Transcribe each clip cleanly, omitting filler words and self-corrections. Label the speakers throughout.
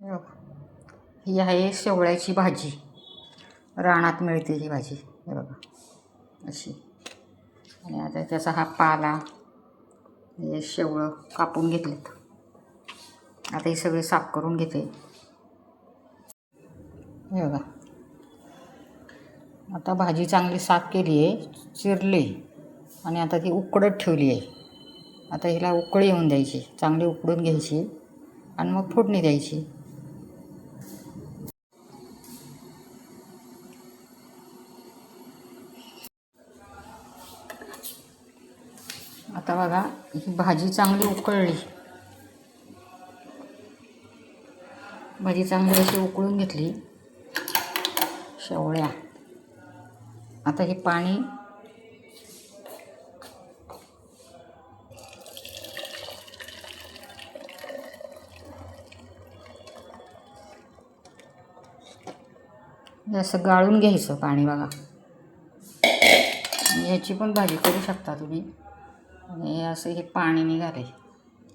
Speaker 1: हे बघा, ही आहे शेवळ्याची भाजी. रानात मिळते ही भाजी. हे बघा अशी. आणि आता त्याचा हा पाला, हे शेवळं कापून घेतलेत. आता ही सगळी साफ करून घेते. हे बघा, आता भाजी चांगली साफ केली आहे, चिरली आणि आता ती उकडत ठेवली आहे. आता हिला उकळी येऊन द्यायची, चांगली उकडून घ्यायची आणि मग फोडणी द्यायची. आता बघा, ही भाजी चांगली उकळली. भाजी चांगली अशी उकळून घेतली. शेवळ्या, आता हे पाणी असं गाळून घ्यायचं पाणी. बघा, याची पण भाजी करू शकता तुम्ही. आणि असं हे पाणी निघाले.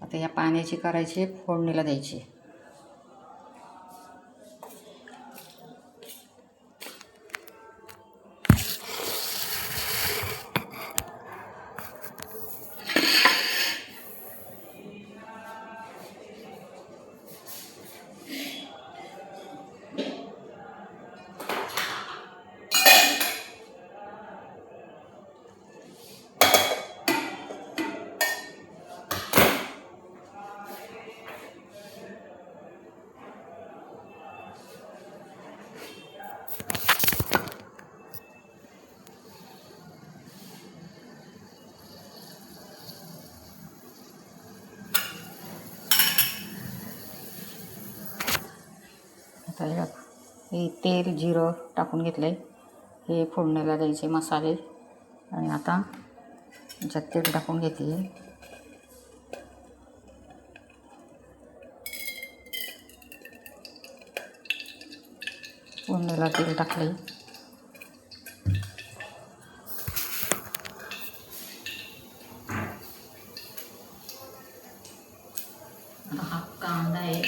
Speaker 1: आता या पाण्याची करायची, फोडणीला द्यायची. आता हे तेल जिरं टाकून घेतलं आहे. हे फोडणीला द्यायचे मसाले. आणि आता याच्यात तेल टाकून घेते. फोडणीला तेल टाकले. हा कांदा आहे.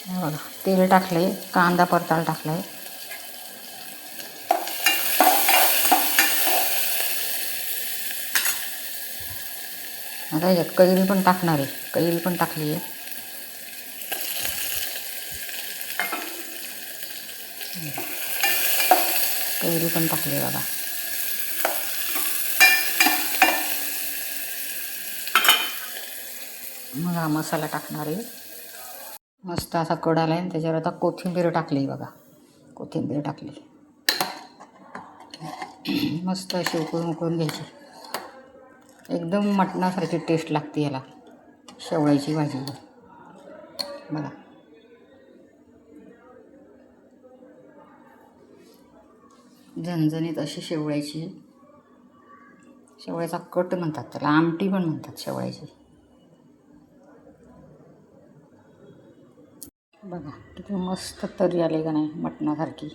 Speaker 1: बघा, तेल टाकले, कांदा परतायला टाकलाय. आता याच्यात कैरी पण टाकणार आहे. कैरी पण टाकली आहे. कैरी पण टाकली बघा. मग हा मसाला टाकणार आहे. मस्त असा कड आला आहे. त्याच्यावर आता कोथिंबीर टाकली बघा. कोथिंबीर टाकली. मस्त अशी उकळून घ्यायची. एकदम मटणासारखी टेस्ट लागते याला, शेवळ्याची भाजी. बघा, झणझणीत अशी शेवळ्याचा कट म्हणतात त्याला, आमटी पण म्हणतात शेवळ्याची. बघा किती मस्त तरी आले का नाही, मटणासारखी.